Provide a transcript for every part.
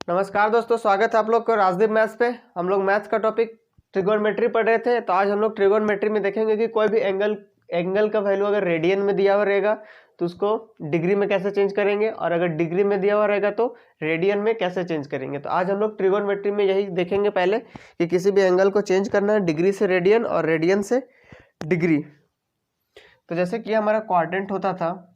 नमस्कार दोस्तों, स्वागत है आप लोग को राजदीप मैथ्स पे। हम लोग मैथ्स का टॉपिक ट्रिगोनोमेट्री पढ़ रहे थे। तो आज हम लोग ट्रिगोनोमेट्री में देखेंगे कि कोई भी एंगल का वैल्यू अगर रेडियन में दिया हुआ रहेगा तो उसको डिग्री में कैसे चेंज करेंगे, और अगर डिग्री में दिया हुआ रहेगा तो रेडियन में कैसे चेंज करेंगे। तो आज हम लोग ट्रिगोनोमेट्री में यही देखेंगे पहले कि किसी भी एंगल को चेंज करना है डिग्री से रेडियन और रेडियन से डिग्री। तो जैसे कि हमारा क्वाड्रेंट होता था,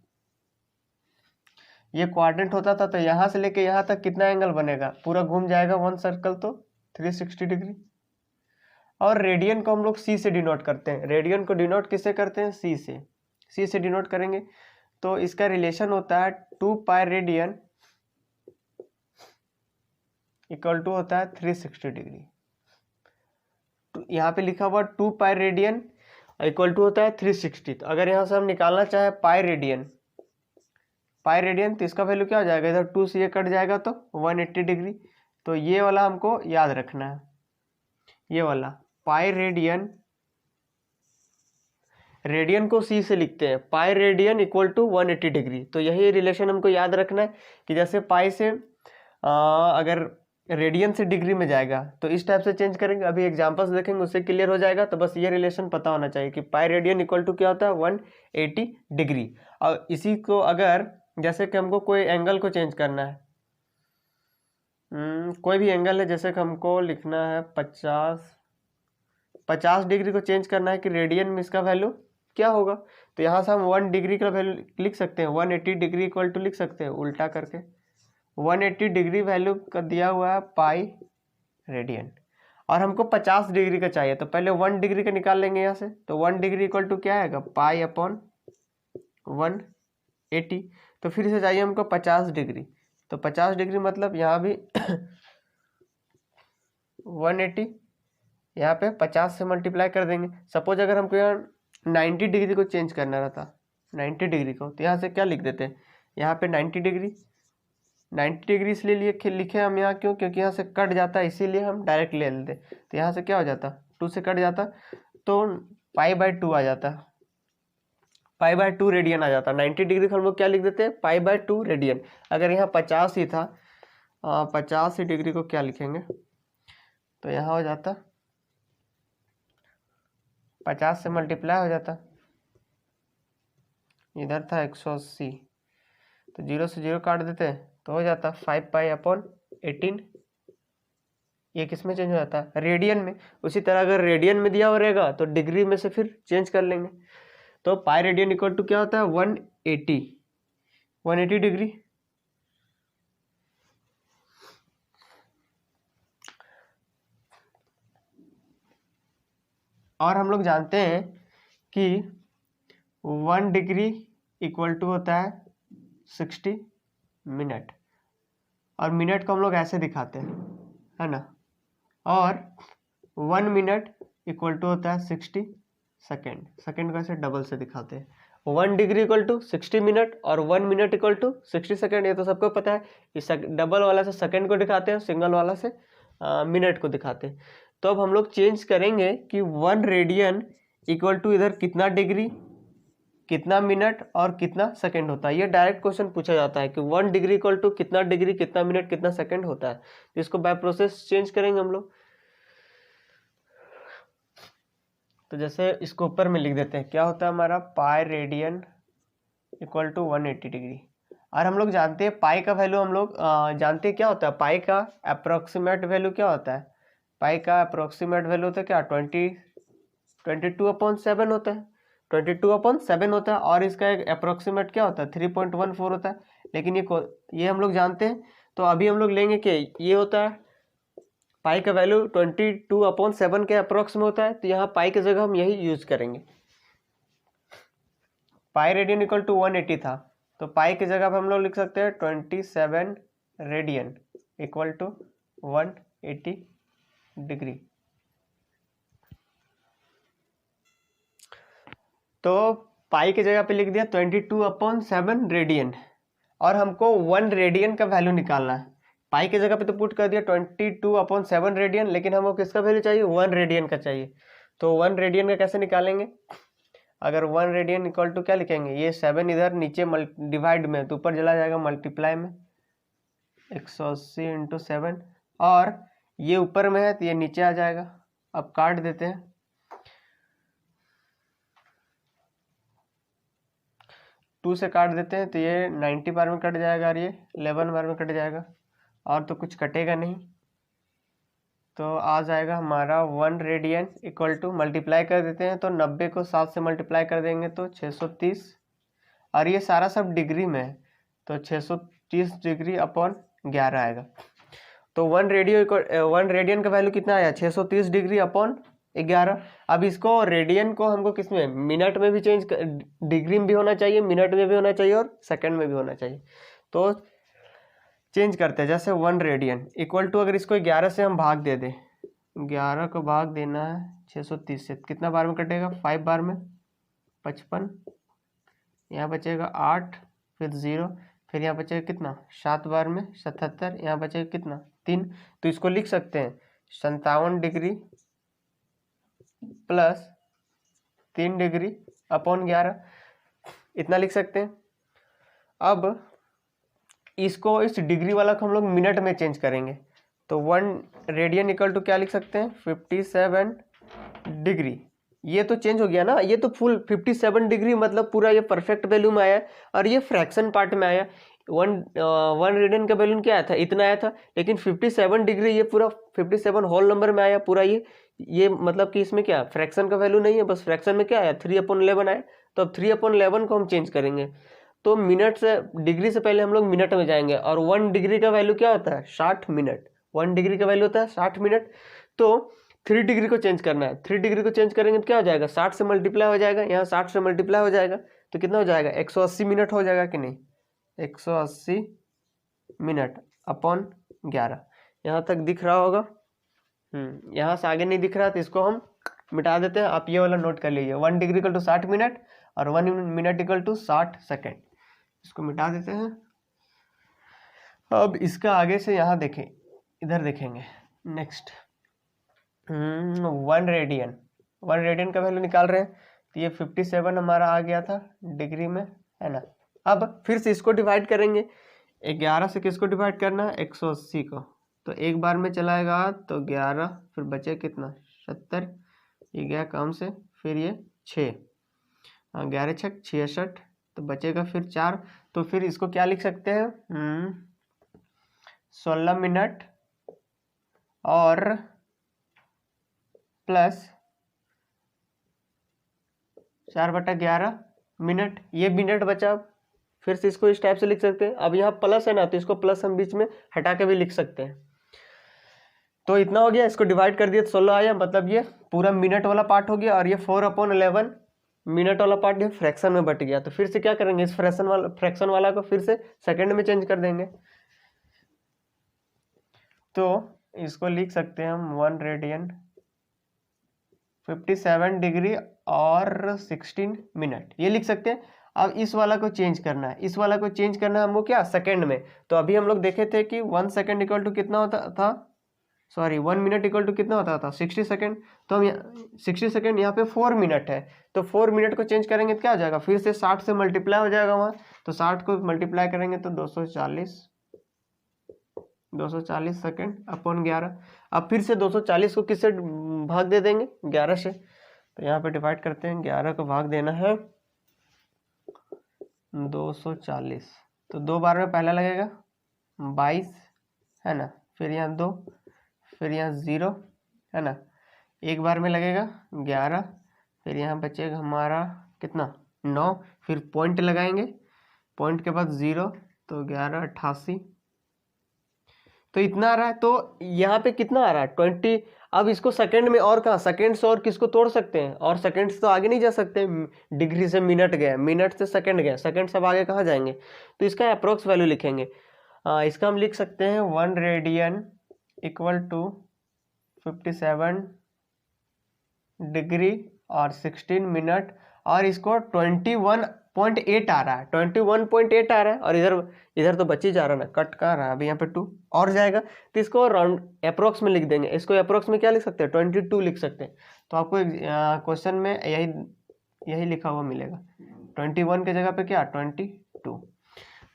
ये क्वाड्रेंट होता था, तो यहाँ से लेके यहाँ तक कितना एंगल बनेगा, पूरा घूम जाएगा वन सर्कल तो 360 डिग्री। और रेडियन को हम लोग सी से डिनोट करते हैं। रेडियन को डिनोट किससे करते हैं? सी से डिनोट करेंगे। तो इसका रिलेशन होता है 2 पाई रेडियन इक्वल टू होता है 360 डिग्री। तो यहाँ पे लिखा हुआ 2 पाई रेडियन इक्वल टू होता है 360। तो अगर यहाँ से हम निकालना चाहे पाई रेडियन तो इसका वैल्यू क्या हो जाएगा, इधर 2 से ये कट जाएगा तो 180 डिग्री। तो ये वाला हमको याद रखना है, ये वाला पाई रेडियन को सी से लिखते हैं, pi radian equal to 180 degree. तो यही रिलेशन हमको याद रखना है कि जैसे पाई से अगर रेडियन से डिग्री में जाएगा तो इस टाइप से चेंज करेंगे। अभी एग्जांपल्स देखेंगे, उससे क्लियर हो जाएगा। तो बस ये रिलेशन पता होना चाहिए कि पाई रेडियन इक्वल टू क्या होता है, 180 डिग्री। और इसी को अगर जैसे कि हमको कोई एंगल को चेंज करना है, कोई भी एंगल है, जैसे कि हमको लिखना है 50 डिग्री को चेंज करना है कि रेडियन में इसका वैल्यू क्या होगा। तो यहाँ से हम 1 डिग्री का वैल्यू लिख सकते हैं, 180 डिग्री इक्वल टू लिख सकते हैं उल्टा करके। 180 डिग्री वैल्यू का दिया हुआ है पाई रेडियन, और हमको 50 डिग्री का चाहिए। तो पहले 1 डिग्री का निकाल लेंगे यहाँ से। तो 1 डिग्री इक्वल टू क्या आएगा, पाई अपॉन 180। तो फिर से चाहिए हमको 50 डिग्री। तो 50 डिग्री मतलब यहाँ भी 180, यहाँ पे 50 से मल्टीप्लाई कर देंगे। सपोज अगर हमको यहाँ 90 डिग्री को चेंज करना रहता, 90 डिग्री को, तो यहाँ से क्या लिख देते हैं, यहाँ पे 90 डिग्री इसलिए लिखे हम यहाँ, क्योंकि यहाँ से कट जाता है, इसीलिए हम डायरेक्ट ले लेते। तो यहाँ से क्या हो जाता, 2 से कट जाता तो पाई/2 आ जाता, पाई/2 रेडियन आ जाता। 90 डिग्री को हम लोग क्या लिख देते हैं, पाई/2 रेडियन। अगर यहाँ 50 ही था, 50 डिग्री को क्या लिखेंगे, तो यहाँ हो जाता 50 से मल्टीप्लाई हो जाता, इधर था 180, तो 0 से 0 काट देते तो हो जाता 5 पाई अपॉन 18। ये किस में चेंज हो जाता है, रेडियन में। उसी तरह अगर रेडियन में दिया हुआ रहेगा तो डिग्री में से फिर चेंज कर लेंगे। तो पाई रेडियन इक्वल टू क्या होता है, 180 डिग्री। और हम लोग जानते हैं कि 1 डिग्री इक्वल टू होता है 60 मिनट, और मिनट को हम लोग ऐसे दिखाते हैं, है ना। और 1 मिनट इक्वल टू होता है 60 सेकेंड, सेकेंड को ऐसे डबल से दिखाते हैं। 1 डिग्री इक्वल टू 60 मिनट और 1 मिनट इक्वल टू 60 सेकेंड, ये तो सबको पता है। इस डबल वाला से सेकेंड को दिखाते हैं, सिंगल वाला से मिनट को दिखाते हैं। तो अब हम लोग चेंज करेंगे कि 1 रेडियन इक्वल टू इधर कितना डिग्री, कितना मिनट और कितना सेकंड होता है। ये डायरेक्ट क्वेश्चन पूछा जाता है कि 1 डिग्री इक्वल टू कितना डिग्री, कितना मिनट, कितना सेकंड होता है। इसको बाय प्रोसेस चेंज करेंगे हम लोग। तो जैसे इसको ऊपर में लिख देते हैं, क्या होता है हमारा, pi radian equal to 180 degree. और हम लोग जानते हैं पाई का वैल्यू, हम लोग जानते हैं क्या होता है, पाई का अप्रोक्सीमेट वैल्यू क्या होता है, पाई का अप्रोक्सीमेट वैल्यू होता है क्या, 22/7 होता है, 22/7 होता है। और इसका एक अप्रोक्सीमेट क्या होता है, 3.14 होता है। लेकिन ये हम लोग जानते हैं। तो अभी हम लोग लेंगे कि ये होता है पाई का वैल्यू 22/7 के अप्रोक्स में होता है। तो यहाँ पाई की जगह हम यही यूज करेंगे। पाई रेडियन इक्वल टू 180 था, तो पाई की जगह पर हम लोग लिख सकते हैं 27 रेडियन इक्वल टू 180 डिग्री। तो पाई की जगह पे लिख दिया 22/7 रेडियन, और हमको 1 रेडियन का वैल्यू निकालना है। पाई की जगह पे तो पुट कर दिया 22/7 रेडियन, लेकिन हमको किसका वैल्यू चाहिए, 1 रेडियन का चाहिए। तो 1 रेडियन का कैसे निकालेंगे, अगर 1 रेडियन इक्वल टू क्या लिखेंगे, ये 7 इधर नीचे डिवाइड में, तो ऊपर चला जाएगा मल्टीप्लाई में, 180 इंटू 7, और ये ऊपर में है तो ये नीचे आ जाएगा। अब काट देते हैं, 2 से काट देते हैं तो ये 90 बार में कट जाएगा और ये 11 बार में कट जाएगा, और तो कुछ कटेगा नहीं। तो आ जाएगा हमारा 1 रेडियन इक्वल टू, मल्टीप्लाई कर देते हैं तो 90 को 7 से मल्टीप्लाई कर देंगे तो 630, और ये सारा सब डिग्री में है तो 630 डिग्री अपॉन 11 आएगा। तो 1 रेडियन का वैल्यू कितना आया, 630 डिग्री अपॉन 11। अब इसको रेडियन को हमको किस में, मिनट में भी चेंज, डिग्री में भी होना चाहिए, मिनट में भी होना चाहिए और सेकंड में भी होना चाहिए। तो चेंज करते हैं, जैसे 1 रेडियन इक्वल टू, अगर इसको 11 से हम भाग दे दें, 11 को भाग देना है 630 से, कितना बार में कटेगा, 5 बार में 55, यहाँ बचेगा 8, फिर 0, फिर यहाँ बचेगा कितना 7 बार में 77, यहाँ बचेगा कितना 3। तो इसको लिख सकते हैं 57 डिग्री प्लस 3 डिग्री अपॉन 11, इतना लिख सकते हैं। अब इसको, इस डिग्री वाला को हम लोग मिनट में चेंज करेंगे, तो 1 रेडियन इक्वल टू क्या लिख सकते हैं, 57 डिग्री। ये तो चेंज हो गया ना, ये तो फुल 57 डिग्री मतलब पूरा ये परफेक्ट वैल्यू में आया, और ये फ्रैक्शन पार्ट में आया। 1 रेडियन का वैल्यू क्या आया था, इतना आया था, लेकिन 57 डिग्री ये पूरा 57 होल नंबर में आया पूरा। ये मतलब कि इसमें क्या फ्रैक्शन का वैल्यू नहीं है, बस फ्रैक्शन में क्या आया 3/11 आया। तो अब 3/11 को हम चेंज करेंगे, तो मिनट से, डिग्री से पहले हम लोग मिनट में जाएंगे, और 1 डिग्री का वैल्यू क्या होता है 60 मिनट, 1 डिग्री का वैल्यू होता है 60 मिनट। तो 3 डिग्री को चेंज करना है, 3 डिग्री को चेंज करेंगे तो क्या हो जाएगा, 60 से मल्टीप्लाई हो जाएगा, यहाँ 60 से मल्टीप्लाई हो जाएगा तो कितना हो जाएगा 180 मिनट हो जाएगा कि नहीं, 180 मिनट अपॉन 11। यहाँ तक दिख रहा होगा, यहाँ से आगे नहीं दिख रहा तो इसको हम मिटा देते हैं। आप ये वाला नोट कर लीजिए, 1 डिग्री इक्वल टू 60 मिनट और 1 मिनट इक्वल टू 60 सेकेंड, इसको मिटा देते हैं। अब इसका आगे से यहाँ देखें, इधर देखेंगे नेक्स्ट 1 रेडियन का वैल्यू निकाल रहे हैं, तो ये 57 हमारा आ गया था डिग्री में, है ना। अब फिर से इसको डिवाइड करेंगे, 11 से किसको डिवाइड करना है, 180 को, तो एक बार में चलाएगा तो 11, फिर बचे कितना 70, ये गया काम से, फिर ये 6, 11 छक 66, तो बचेगा फिर 4। तो फिर इसको क्या लिख सकते हैं, 16 मिनट और प्लस 4/11 मिनट, ये मिनट बचा। फिर से इसको इस टाइप से लिख सकते हैं। अब यहाँ प्लस है ना, तो इसको प्लस हम बीच में हटा के भी लिख सकते हैं। तो इतना हो गया, इसको डिवाइड कर दिया तो 16 आया, मतलब ये पूरा मिनट वाला पार्ट हो गया, और ये 4/11 मिनट वाला पार्ट ये फ्रैक्शन में बट गया। तो फिर से क्या करेंगे, इस फ्रैक्शन वाला को फिर से सेकंड में चेंज कर देंगे। तो इसको लिख सकते हैं हम 1 रेडियन 57 डिग्री और 16 मिनट, ये लिख सकते हैं। अब इस वाला को चेंज करना है, इस वाला को चेंज करना है हमको क्या सेकंड में। तो अभी हम लोग देखे थे कि 1 सेकंड इक्वल टू कितना होता था, सॉरी 1 मिनट इक्वल टू कितना होता था 60 सेकंड। तो हम 60 सेकंड, यहाँ पे 4 मिनट है, तो 4 मिनट को चेंज करेंगे तो क्या हो जाएगा, फिर से 60 से मल्टीप्लाई हो जाएगा वहाँ, तो 60 को मल्टीप्लाई करेंगे तो 240 सेकंड अपॉन 11। अब फिर से 240 को किससे भाग दे देंगे, 11 से। तो यहाँ पे डिवाइड करते हैं, 11 को भाग देना है 240, तो 2 बार में पहला लगेगा 22, है ना, फिर यहाँ 2, फिर यहाँ 0, है ना, एक बार में लगेगा 11, फिर यहाँ बचेगा हमारा कितना 9, फिर पॉइंट लगाएंगे, पॉइंट के बाद 0, तो 11 88, तो इतना आ रहा है। तो यहाँ पे कितना आ रहा है 20। अब इसको सेकंड में, और कहाँ सेकंड से और किसको तोड़ सकते हैं, और सेकंड से तो आगे नहीं जा सकते, डिग्री से मिनट गए, मिनट से सेकंड गए, सेकंड से अब आगे कहाँ जाएंगे। तो इसका अप्रोक्स वैल्यू लिखेंगे, इसका हम लिख सकते हैं 1 रेडियन इक्वल टू 57 डिग्री और 16 मिनट, और इसको 21.8 आ रहा है, 21.8 आ रहा है, और इधर तो बच ही जा रहा है ना, कट का रहा है, अभी यहाँ पे 2 और जाएगा, तो इसको राउंड अप्रोक्स में लिख देंगे। इसको अप्रोक्स में क्या लिख सकते हैं 22 लिख सकते हैं। तो आपको क्वेश्चन में यही लिखा हुआ मिलेगा, 21 के जगह पे क्या 22।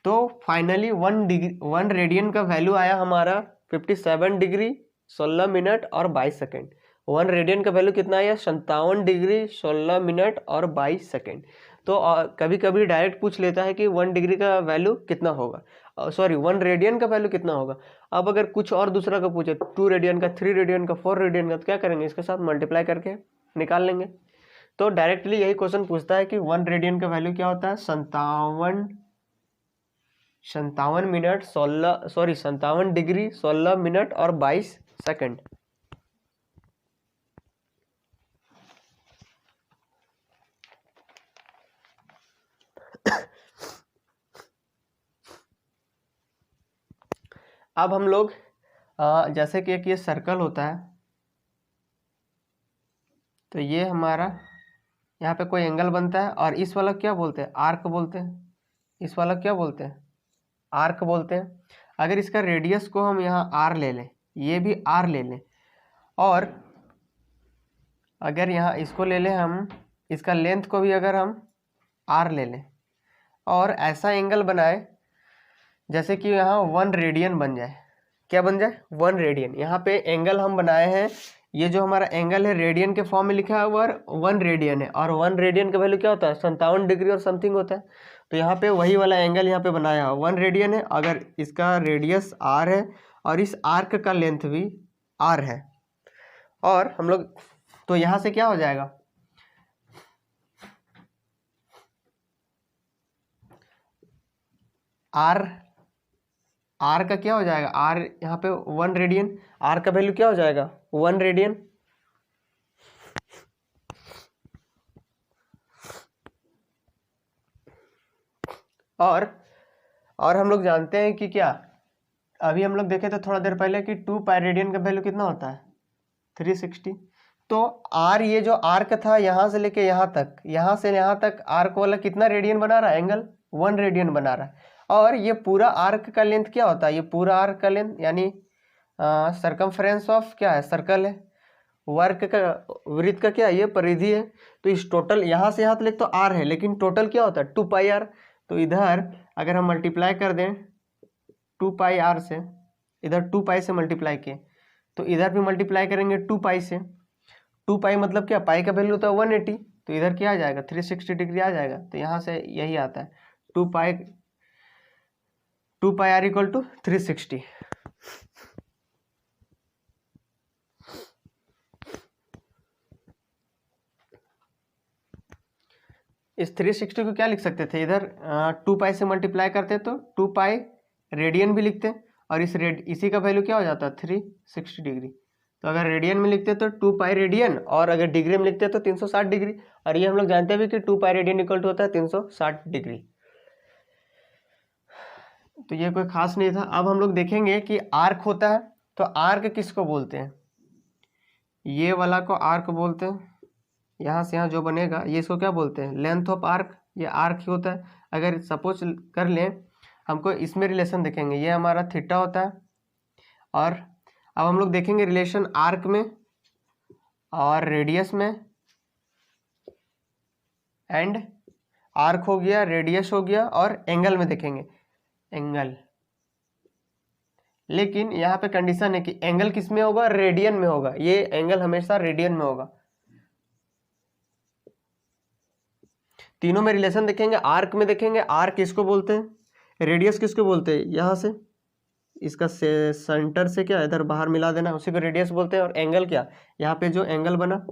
तो फाइनली 1 रेडियन का वैल्यू आया हमारा 57 डिग्री 16 मिनट और 22 सेकेंड। 1 रेडियन का वैल्यू कितना आया? 57 डिग्री 16 मिनट और 22 सेकेंड। तो कभी कभी डायरेक्ट पूछ लेता है कि 1 डिग्री का वैल्यू कितना होगा, 1 रेडियन का वैल्यू कितना होगा। अब अगर कुछ और दूसरा का पूछे, 2 रेडियन का, 3 रेडियन का, 4 रेडियन का, तो क्या करेंगे? इसके साथ मल्टीप्लाई करके निकाल लेंगे। तो डायरेक्टली यही क्वेश्चन पूछता है कि 1 रेडियन का वैल्यू क्या होता है? 57 डिग्री 16 मिनट और 22 सेकेंड। अब हम लोग जैसे कि एक ये सर्कल होता है, तो ये हमारा यहाँ पे कोई एंगल बनता है और इस वाला क्या बोलते हैं? आर्क बोलते हैं। इस वाला क्या बोलते हैं? आर्क बोलते हैं। अगर इसका रेडियस को हम यहाँ आर ले लें, ये भी आर ले लें, और अगर यहाँ इसको ले लें हम, इसका लेंथ को भी अगर हम आर ले लें और ऐसा एंगल बनाए जैसे कि यहाँ 1 रेडियन बन जाए। क्या बन जाए? 1 रेडियन। यहाँ पे एंगल हम बनाए हैं, ये जो हमारा एंगल है रेडियन के फॉर्म में लिखा है हुआ 1 रेडियन है, और 1 रेडियन का वैल्यू क्या होता है? 57 डिग्री और समथिंग होता है। तो यहाँ पे वही वाला एंगल यहाँ पे बनाया है, 1 रेडियन है। अगर इसका रेडियस आर है और इस आर्क का लेंथ भी आर है, और हम लोग तो यहाँ से क्या हो जाएगा? आर का क्या हो जाएगा? आर यहाँ पे 1 रेडियन, आर का वैल्यू क्या हो जाएगा? 1 रेडियन। और हम लोग जानते हैं कि क्या, अभी हम लोग देखे थे थोड़ा देर पहले कि 2 पाई रेडियन का वैल्यू कितना होता है? 360। तो आर, ये जो आर्क था यहाँ से लेके यहाँ तक, यहाँ से यहाँ तक आर्क वाला कितना रेडियन बना रहा है? एंगल 1 रेडियन बना रहा है। और ये पूरा आर्क का लेंथ क्या होता है? ये पूरा आर्क का लेंथ यानी सरकमफ्रेंस ऑफ क्या है? सर्कल है। वर्क का, वृत्त का क्या है? ये परिधि है। तो इस टोटल यहाँ से यहाँ तक तो आर है, लेकिन टोटल क्या होता है? 2 पाई आर। तो इधर अगर हम मल्टीप्लाई कर दें 2 पाई आर से, इधर 2 पाई से मल्टीप्लाई किए, तो इधर भी मल्टीप्लाई करेंगे 2 पाई से। 2 पाई मतलब क्या? पाई का वैल्यू होता है 180, तो इधर क्या आ जाएगा? 360 डिग्री आ जाएगा। तो यहाँ से यही आता है 2 पाई आर इक्वल टू 360। इस 360 को क्या लिख सकते थे? इधर 2 पाई से मल्टीप्लाई करते तो 2 पाई रेडियन भी लिखते, और इसी का वैल्यू क्या हो जाता है? 360 डिग्री। तो अगर रेडियन में लिखते तो 2 पाई रेडियन, और अगर डिग्री में लिखते तो 360 डिग्री। और ये हम लोग जानते भी कि 2 पाई रेडियन इक्वल टू होता है 360 डिग्री। तो ये कोई खास नहीं था। अब हम लोग देखेंगे कि आर्क होता है, तो आर्क किसको बोलते हैं? ये वाला को आर्क बोलते हैं। यहाँ से यहाँ जो बनेगा ये इसको क्या बोलते हैं? Length of arc. ये आर्क ही होता है। अगर सपोज कर लें, हमको इसमें रिलेशन देखेंगे, ये हमारा थीटा होता है, और अब हम लोग देखेंगे रिलेशन आर्क में और रेडियस में, एंड आर्क हो गया, रेडियस हो गया, और एंगल में देखेंगे, एंगल। लेकिन यहाँ पे कंडीशन है कि एंगल किस में होगा? रेडियन में होगा। ये एंगल हमेशा रेडियन में होगा। तीनों में रिलेशन देखेंगे। आर्क में देखेंगे, आर्क किसको बोलते हैं? रेडियस किसको बोलते हैं? यहाँ से इसका सेंटर से क्या इधर बाहर मिला देना, उसी को रेडियस बोलते हैं। और एंगल क्या? यहाँ पे जो एंगल बना,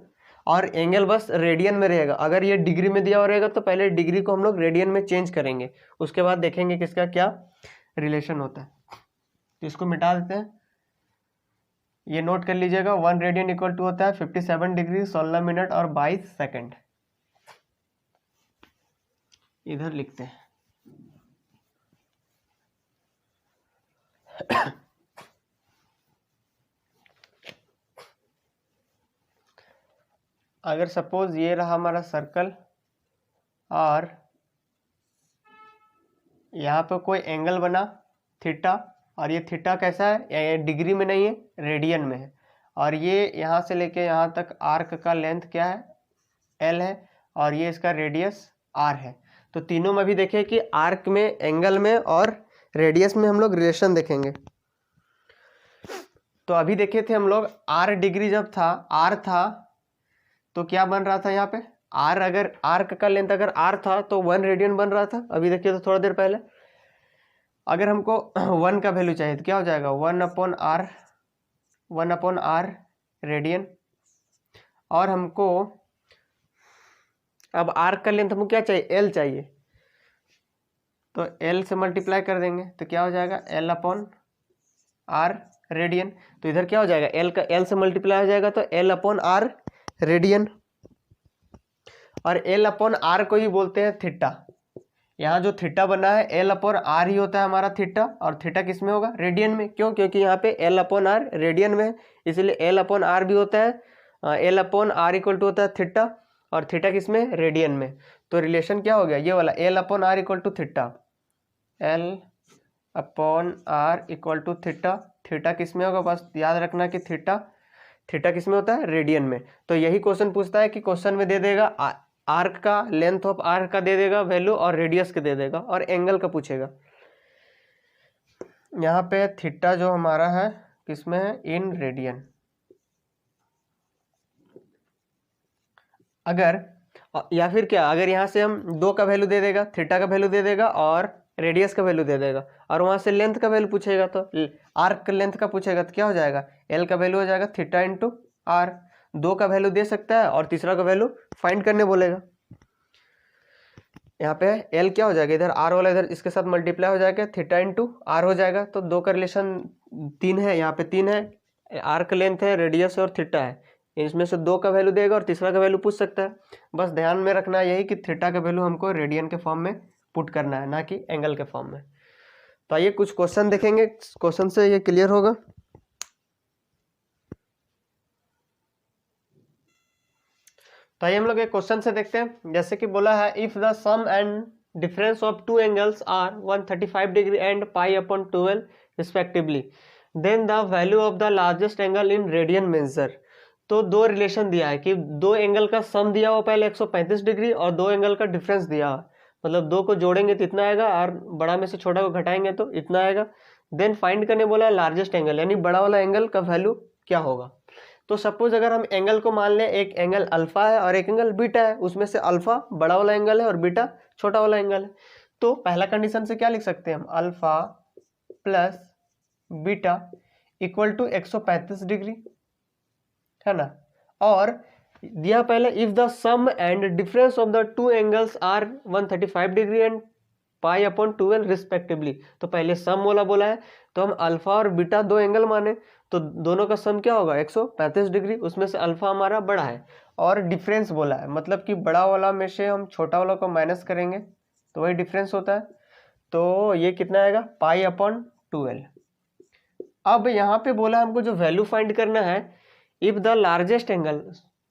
और एंगल बस रेडियन में रहेगा। अगर ये डिग्री में दिया हुआ रहेगा तो पहले डिग्री को हम लोग रेडियन में चेंज करेंगे, उसके बाद देखेंगे किसका क्या रिलेशन होता है। तो इसको मिटा देते हैं। ये नोट कर लीजिएगा, 1 रेडियन इक्वल टू होता है 57 डिग्री 16 मिनट और 22 सेकेंड। इधर लिखते हैं। अगर सपोज ये रहा हमारा सर्कल, और यहाँ पे कोई एंगल बना थीटा, और ये थीटा कैसा है? डिग्री में नहीं है, रेडियन में है। और ये यहाँ से लेके यहाँ तक आर्क का लेंथ क्या है? एल है, और ये इसका रेडियस आर है। तो तीनों में भी देखें कि आर्क में, एंगल में और रेडियस में हम लोग रिलेशन देखेंगे। तो अभी देखे थे हम लोग आर डिग्री जब था, आर था तो क्या बन रहा था यहाँ पे, आर अगर आर्क का लेंथ अगर आर था तो 1 रेडियन बन रहा था। अभी देखिए तो थोड़ा देर पहले अगर हमको 1 का वैल्यू चाहिए तो क्या हो जाएगा, 1/r रेडियन। और हमको अब आर्क का लेंथ हमको क्या चाहिए, एल चाहिए, तो एल से मल्टीप्लाई कर देंगे तो क्या हो जाएगा, l/r रेडियन। तो इधर क्या हो जाएगा, एल का एल से मल्टीप्लाई हो जाएगा तो l/r रेडियन। और l/r को ही बोलते हैं थीटा। यहाँ जो थीटा बना है l/r ही होता है हमारा थीटा, और थीटा किस में होगा, रेडियन में। क्यों, क्योंकि यहाँ पे l/r रेडियन में है, इसलिए l/r भी होता है, l/r इक्वल टू होता है थीटा, और थीटा किस में, रेडियन में। तो रिलेशन क्या हो गया, ये वाला l/r equal to theta, l/r equal to theta. Theta किस में होगा, बस याद रखना कि थीटा किस में होता है, रेडियन में। तो यही क्वेश्चन पूछता है कि क्वेश्चन में दे देगा आर्क का, लेंथ ऑफ आर्क का दे देगा वैल्यू, और रेडियस का दे देगा, और एंगल का पूछेगा। यहाँ पे थीटा जो हमारा है किसमें है, इन रेडियन। अगर या फिर क्या, अगर यहाँ से हम 2 का वैल्यू दे देगा, थीटा का वैल्यू दे देगा और रेडियस का वैल्यू दे देगा, और वहाँ से लेंथ का वैल्यू पूछेगा तो आर्क का लेंथ का पूछेगा तो क्या हो जाएगा, एल का वैल्यू हो जाएगा थीटा इंटू आर। 2 का वैल्यू दे सकता है और तीसरा का वैल्यू फाइंड करने बोलेगा। यहाँ पे एल क्या हो जाएगा, इधर आर वाला इधर इसके साथ मल्टीप्लाई हो जाएगा, थीटा इंटू आर हो जाएगा। तो 2 का रिलेशन 3 है, यहाँ पे 3 है, आर का लेंथ है, रेडियस और थीटा है। इसमें से 2 का वैल्यू देगा और तीसरा का वैल्यू पूछ सकता है। बस ध्यान में रखना है यही कि थीटा का वैल्यू हमको रेडियन के फॉर्म में पुट करना है, ना कि एंगल के फॉर्म में। तो आइए कुछ क्वेश्चन देखेंगे, क्वेश्चन से ये क्लियर होगा। तो आइए हम लोग एक क्वेश्चन से देखते हैं। जैसे कि बोला है, if the sum and difference of 2 angles are 135 degree and π/12 respectively, then the value of the largest angle in radian measure. तो 2 रिलेशन दिया है कि 2 एंगल का सम दिया हुआ पहले 135 डिग्री, और 2 एंगल का डिफरेंस दिया हुआ, मतलब 2 को जोड़ेंगे तो इतना आएगा, और बड़ा में से छोटा को घटाएंगे तो इतना आएगा। देन फाइंड करने बोला है लार्जेस्ट एंगल, यानी बड़ा वाला एंगल का वैल्यू क्या होगा। तो सपोज अगर हम एंगल को मान लें, एक एंगल अल्फा है और एक एंगल बीटा है, उसमें से अल्फा बड़ा वाला एंगल है और बीटा छोटा वाला एंगल है। तो पहला कंडीशन से क्या लिख सकते हैं हम, alpha plus beta equal to 135 degree, है ना। और दिया पहले if the sum and difference of the 2 angles are 135 degree and π/12 respectively. तो पहले सम वाला बोला है, तो हम अल्फा और बीटा 2 एंगल माने, तो दोनों का सम क्या होगा, 135 डिग्री। उसमें से अल्फा हमारा बड़ा है, और डिफरेंस बोला है, मतलब कि बड़ा वाला में से हम छोटा वाला को माइनस करेंगे तो वही डिफरेंस होता है। तो ये कितना आएगा, π/12। अब यहाँ पे बोला हमको जो वैल्यू फाइंड करना है, if the largest angle,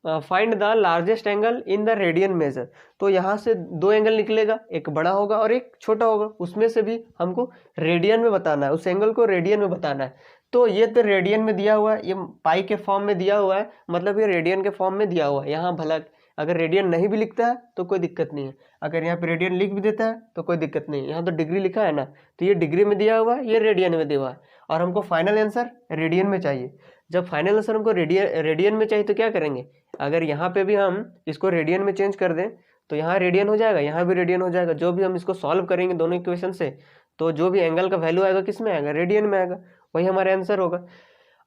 find the largest angle in the radian measure. तो यहाँ से 2 एंगल निकलेगा, एक बड़ा होगा और एक छोटा होगा, उसमें से भी हमको रेडियन में बताना है, उस एंगल को रेडियन में बताना है। तो ये तो रेडियन में दिया हुआ है, ये पाई के फॉर्म में दिया हुआ है, मतलब ये रेडियन के फॉर्म में दिया हुआ है। यहाँ भला अगर रेडियन नहीं भी लिखता है तो कोई दिक्कत नहीं है, अगर यहाँ पे रेडियन लिख भी देता है तो कोई दिक्कत नहीं है। यहाँ तो डिग्री लिखा है ना, तो ये डिग्री में दिया हुआ है, ये रेडियन में दिया हुआ है, और हमको फाइनल आंसर रेडियन में चाहिए। जब फाइनल आंसर हमको रेडियन में चाहिए तो क्या करेंगे, अगर यहाँ पे भी हम इसको रेडियन में चेंज कर दें तो यहाँ रेडियन हो जाएगा, यहाँ भी रेडियन हो जाएगा। जो भी हम इसको सॉल्व करेंगे दोनों इक्वेशन से, तो जो भी एंगल का वैल्यू आएगा किस में आएगा, रेडियन में आएगा, वही हमारा आंसर होगा।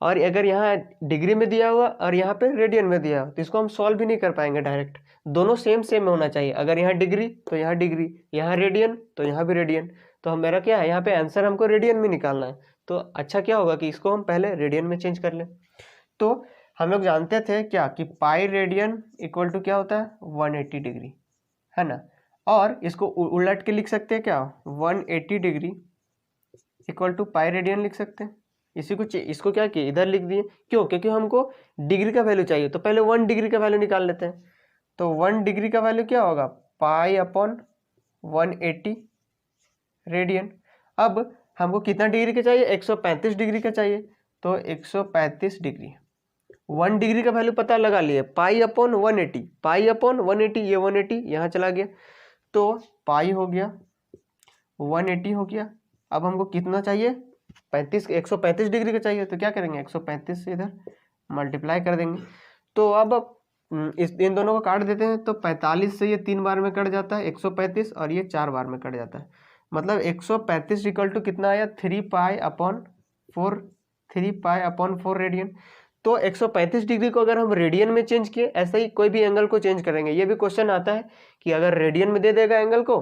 और अगर यहाँ डिग्री में दिया हुआ और यहाँ पे रेडियन में दिया हुआ, तो इसको हम सॉल्व भी नहीं कर पाएंगे डायरेक्ट, दोनों सेम होना चाहिए। अगर यहाँ डिग्री तो यहाँ डिग्री, यहाँ रेडियन तो यहाँ भी रेडियन। तो हम मेरा क्या है, यहाँ पे आंसर हमको रेडियन में निकालना है। तो अच्छा क्या होगा कि इसको हम पहले रेडियन में चेंज कर लें। तो हम लोग जानते थे क्या कि पाई रेडियन इक्वल टू क्या होता है, 180 डिग्री, है ना। और इसको उलट के लिख सकते हैं क्या, 180 degree equal to pi radian लिख सकते हैं। इसको क्या किए, इधर लिख दिए। क्यों, क्योंकि हमको डिग्री का वैल्यू चाहिए, तो पहले 1 डिग्री का वैल्यू निकाल लेते हैं। तो 1 डिग्री का वैल्यू क्या होगा, π/180 रेडियन। अब हमको कितना डिग्री का चाहिए, 135 डिग्री का चाहिए, तो 135 डिग्री। 1 डिग्री का वैल्यू पता लगा लिए, π/180, ये 180 यहाँ चला गया, तो पाई हो गया, 180 हो गया। अब हमको कितना चाहिए, 135 डिग्री का चाहिए, तो क्या करेंगे 135 से इधर मल्टीप्लाई कर देंगे। तो अब इन दोनों को काट देते हैं, तो 45 से ये 3 बार में कट जाता है 135, और ये 4 बार में कट जाता है। मतलब 135 इक्वल टू कितना आया, 3 पाई अपॉन 4 रेडियन। तो 135 डिग्री को अगर हम रेडियन में चेंज किए, ऐसे ही कोई भी एंगल को चेंज करेंगे। ये भी क्वेश्चन आता है कि अगर रेडियन में दे देगा एंगल को,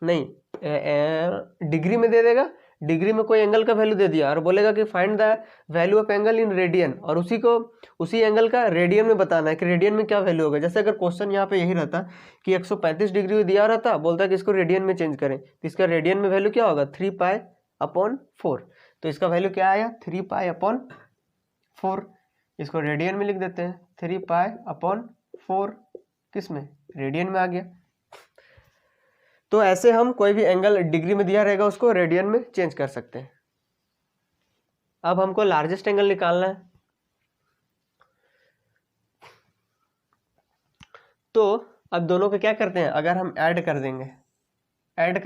नहीं डिग्री में दे देगा, डिग्री में कोई एंगल का वैल्यू दे दिया और बोलेगा कि find the value of angle in radian, और उसी एंगल का रेडियन में बताना है कि रेडियन में क्या वैल्यू होगा। जैसे अगर क्वेश्चन यहाँ पे यही रहता कि 135 डिग्री दिया रहता, बोलता है कि इसको रेडियन में चेंज करें, तो इसका रेडियन में वैल्यू क्या होगा, 3 पाई अपॉन 4। तो इसका वैल्यू क्या आया, 3 पाई अपॉन 4। इसको रेडियन में लिख देते हैं, 3 पाई अपॉन 4 किस में, रेडियन में आ गया। तो ऐसे हम कोई भी एंगल डिग्री में दिया रहेगा उसको रेडियन में चेंज कर सकते हैं। अब हमको लार्जेस्ट एंगल निकालना है, तो अब दोनों को क्या करते हैं, अगर हम ऐड कर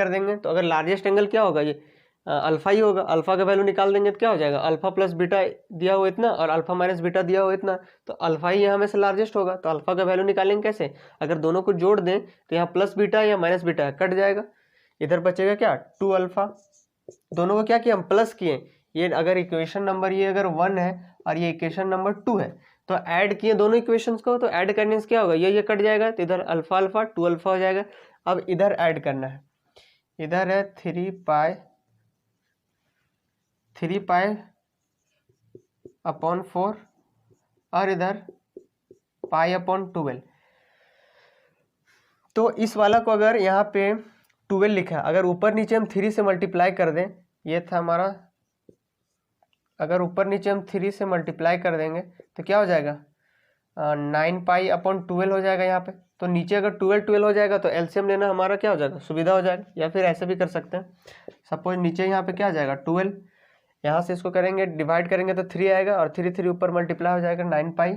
देंगे तो अगर लार्जेस्ट एंगल क्या होगा, ये अल्फा ही होगा। अल्फा का वैल्यू निकाल देंगे तो क्या हो जाएगा, अल्फा प्लस बीटा दिया हुआ इतना और अल्फा माइनस बीटा दिया हुआ इतना, तो अल्फा ही यहाँ में से लार्जेस्ट होगा। तो अल्फा का वैल्यू निकालेंगे कैसे, अगर दोनों को जोड़ दें तो यहाँ प्लस बीटा या माइनस बीटा कट जाएगा, इधर बचेगा क्या 2 अल्फा। दोनों को क्या किया, हम प्लस किए। ये अगर इक्वेशन नंबर ये अगर 1 है और ये इक्वेशन नंबर 2 है, तो ऐड किए दोनों इक्वेशंस को, तो ऐड करने से क्या होगा, ये कट जाएगा, तो इधर अल्फा अल्फा 2 अल्फा हो जाएगा। अब इधर ऐड करना है, इधर है 3 पाई अपॉन 4 और इधर पाई अपॉन 12। तो इस वाला को अगर यहाँ पे 12 लिखा है, अगर ऊपर नीचे हम 3 से मल्टीप्लाई कर दें, ये था हमारा, अगर ऊपर नीचे हम 3 से मल्टीप्लाई कर देंगे तो क्या हो जाएगा, 9 पाई अपॉन 12 हो जाएगा यहाँ पे। तो नीचे अगर 12 हो जाएगा तो एलसीएम लेना हमारा क्या हो जाएगा, सुविधा हो जाएगा। या फिर ऐसे भी कर सकते हैं, सपोज नीचे यहाँ पे क्या आ जाएगा 12, यहाँ से इसको करेंगे डिवाइड करेंगे तो 3 आएगा, और 3 ऊपर मल्टीप्लाई हो जाएगा 9 पाई,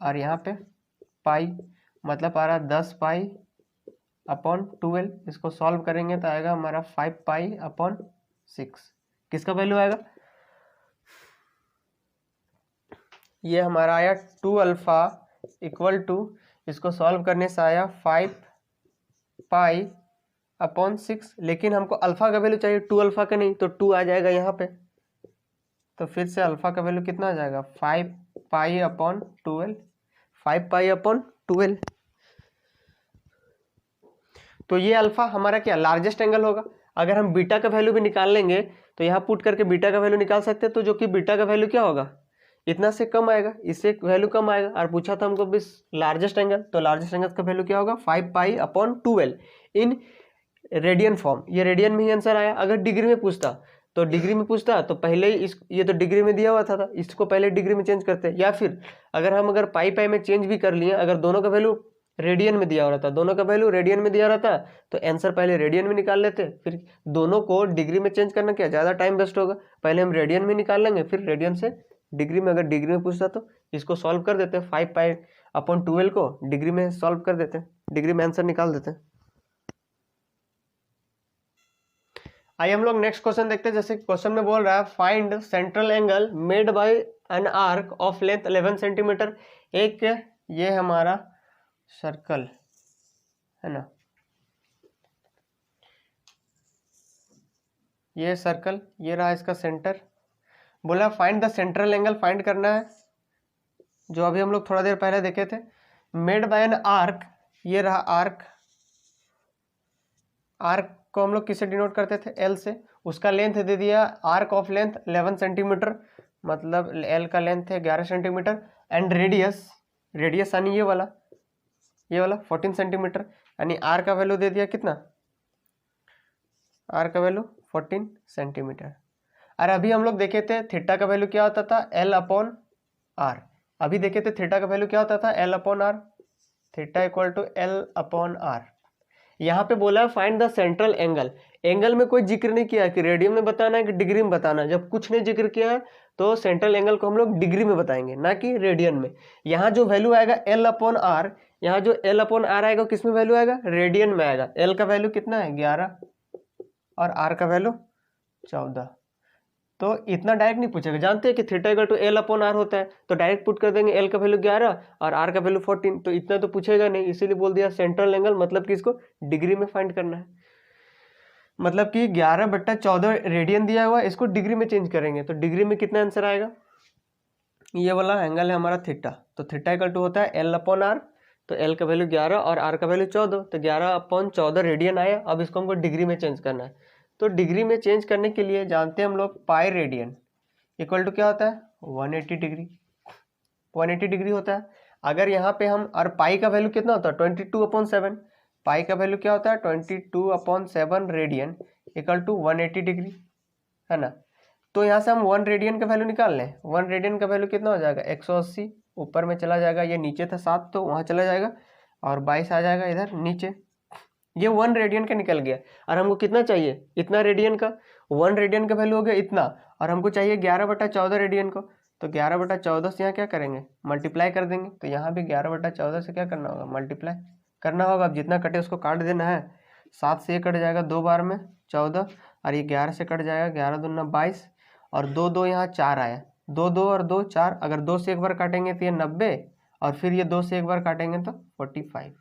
और यहाँ पे पाई मतलब आ रहा 10 पाई अपॉन 12। इसको सॉल्व करेंगे तो आएगा हमारा 5 पाई अपॉन 6। किसका वैल्यू आएगा, ये हमारा आया 2 अल्फा इक्वल टू, इसको सॉल्व करने से आया 5 पाई अपॉन 6। लेकिन हमको अल्फा का वैल्यू चाहिए, 2 अल्फा का नहीं, तो 2 आ जाएगा यहाँ पे। तो फिर से अल्फा का वैल्यू कितना आ जाएगा, 5 पाई अपॉन 12, 5 पाई अपॉन 12। तो ये अल्फा हमारा क्या लार्जेस्ट एंगल होगा। अगर हम बीटा का वैल्यू भी निकाल लेंगे तो यहाँ पुट करके बीटा का वैल्यू निकाल सकते हैं, तो जो कि बीटा का वैल्यू क्या होगा, इतना से कम आएगा, इससे वैल्यू कम आएगा। और पूछा था हमको बिस लार्जेस्ट एंगल, तो लार्जेस्ट एंगल का वैल्यू क्या होगा, 5 pi upon 12 in radian form. ये रेडियन में ही आंसर आया। अगर डिग्री में पूछता तो पहले ही ये तो डिग्री में दिया हुआ था, इसको पहले डिग्री में चेंज करते। या फिर अगर पाई में चेंज भी कर लिए, अगर दोनों का वैल्यू रेडियन में दिया हो रहा था, तो आंसर पहले रेडियन में निकाल लेते। फिर दोनों को डिग्री में चेंज करना क्या ज़्यादा टाइम वेस्ट होगा, पहले हम रेडियन में निकाल लेंगे, फिर रेडियन से डिग्री में। अगर डिग्री में पूछता तो इसको सॉल्व कर देते हैं, 5 पाई अपॉन 12 को डिग्री में सॉल्व कर देते हैं, डिग्री में आंसर निकाल देते हैं। आइए हम लोग नेक्स्ट क्वेश्चन देखते हैं। जैसे क्वेश्चन में बोल रहा है find central angle made by an arc of length 11 centimetre. एक ये हमारा सर्कल है ना, ये सर्कल, ये रहा इसका सेंटर। बोला find the central angle, find करना है, जो अभी हम लोग थोड़ा देर पहले देखे थे। मेड बाय एन आर्क, ये रहा आर्क। आर्क को हम लोग किससे डिनोट करते थे, एल से। उसका लेंथ दे दिया, आर्क ऑफ लेंथ 11 सेंटीमीटर, मतलब एल का लेंथ है 11 सेंटीमीटर। एंड रेडियस यानी ये वाला 14 सेंटीमीटर, यानी आर का वैल्यू दे दिया कितना, आर का वैल्यू 14 सेंटीमीटर। और अभी हम लोग देखे थे थीटा का वैल्यू क्या होता था, एल अपॉन आर। अभी देखे थे थीटा का वैल्यू क्या होता था, L upon R, theta equal to L upon R. यहाँ पे बोला find the central angle. Angle में कोई जिक्र नहीं किया कि रेडियन में बताना है कि डिग्री में बताना है। जब कुछ नहीं जिक्र किया है तो सेंट्रल एंगल को हम लोग डिग्री में बताएंगे, ना कि रेडियन में। यहाँ जो वैल्यू आएगा एल अपॉन आर, यहाँ जो L अपॉन आर आएगा किस में वैल्यू आएगा, रेडियन में आएगा। L का वैल्यू कितना है 11 और R का वैल्यू 14। तो इतना डायरेक्ट नहीं पूछेगा, जानते हैं कि theta equal to L upon R होता है, तो डायरेक्ट पुट कर देंगे L का वैल्यू 11 और R का वैल्यू 14, तो इतना तो पूछेगा नहीं, इसीलिए बोल दिया सेंट्रल एंगल, मतलब कि इसको डिग्री में फाइंड करना है। मतलब कि 11/14 रेडियन दिया हुआ है, इसको डिग्री में चेंज करेंगे तो डिग्री में कितना आंसर आएगा, ये वाला एंगल है हमारा थीटा, तो थीटा इक्वल टू होता है L अपॉन आर, तो L का वैल्यू 11 और R का वैल्यू 14, तो 11/14 रेडियन आया। अब इसको हमको डिग्री में चेंज करना है, तो डिग्री में चेंज करने के लिए जानते हैं हम लोग पाई रेडियन इक्वल टू क्या होता है 180 डिग्री, 180 डिग्री होता है। अगर यहाँ पे हम, और पाई का वैल्यू कितना होता है 22/7, पाई का वैल्यू क्या होता है 22/7 रेडियन इक्वल टू 180 डिग्री, है ना। तो यहाँ से हम 1 रेडियन का वैल्यू निकाल लें, 1 रेडियन का वैल्यू कितना हो जाएगा 180, ऊपर में चला जाएगा, ये नीचे था 7 तो वहाँ चला जाएगा, और 22 आ जाएगा इधर नीचे, ये 1 रेडियन का निकल गया। और हमको कितना चाहिए, इतना रेडियन का, 1 रेडियन का वैल्यू हो गया इतना, और हमको चाहिए 11/14 रेडियन को, तो 11/14 से यहाँ क्या करेंगे मल्टीप्लाई कर देंगे, तो यहाँ भी 11/14 से क्या करना होगा मल्टीप्लाई करना होगा। अब जितना कटे उसको काट देना है, 7 से ये कट जाएगा 2 बार में 14, और ये 11 से कट जाएगा, 11 दूना 22, और 2 2 यहाँ 4 आया, 2 2 और 2 4, अगर 2 से एक बार काटेंगे तो ये 90, और फिर ये 2 से एक बार काटेंगे तो 45,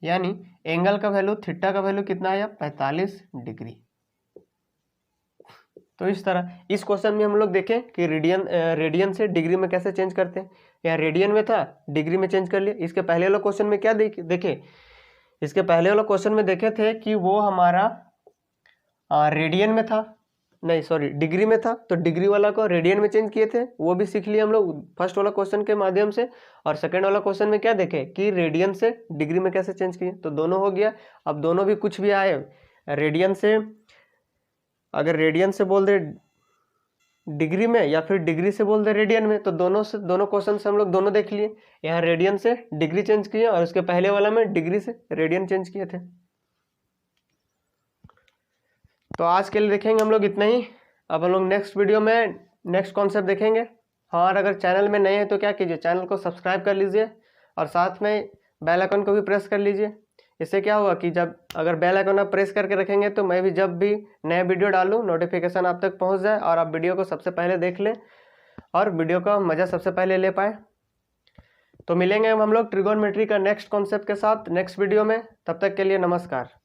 यानी एंगल का वैल्यू थीटा का वैल्यू कितना आया 45 डिग्री। तो इस तरह इस क्वेश्चन में हम लोग देखें कि रेडियन से डिग्री में कैसे चेंज करते हैं। यहाँ रेडियन में था, डिग्री में चेंज कर लिया। इसके पहले वाला क्वेश्चन में क्या देखे, इसके पहले वाला क्वेश्चन में देखे थे कि वो हमारा रेडियन में था, नहीं सॉरी डिग्री में था, तो डिग्री वाला को रेडियन में चेंज किए थे, वो भी सीख लिए हम लोग फर्स्ट वाला क्वेश्चन के माध्यम से। और सेकंड वाला क्वेश्चन में क्या देखे कि रेडियन से डिग्री में कैसे चेंज किए, तो दोनों हो गया। अब दोनों भी कुछ भी आए, रेडियन से, अगर रेडियन से बोल दे डिग्री में या फिर डिग्री से बोल दे रेडियन में, तो दोनों क्वेश्चन से हम लोग दोनों देख लिए। यहाँ रेडियन से डिग्री चेंज किए और उसके पहले वाला में डिग्री से रेडियन चेंज किए थे। तो आज के लिए देखेंगे हम लोग इतना ही। अब हम लोग नेक्स्ट वीडियो में नेक्स्ट कॉन्सेप्ट देखेंगे। हाँ, और अगर चैनल में नए हैं तो क्या कीजिए, चैनल को सब्सक्राइब कर लीजिए और साथ में बेल आइकन को भी प्रेस कर लीजिए। इससे क्या होगा कि जब अगर बेल आइकन आप प्रेस करके रखेंगे तो मैं भी जब भी नया वीडियो डालूँ नोटिफिकेशन आप तक पहुंच जाए और आप वीडियो को सबसे पहले देख लें और वीडियो का मज़ा सबसे पहले ले पाए। तो मिलेंगे हम लोग ट्रिगोनोमेट्री का नेक्स्ट कॉन्सेप्ट के साथ नेक्स्ट वीडियो में। तब तक के लिए नमस्कार।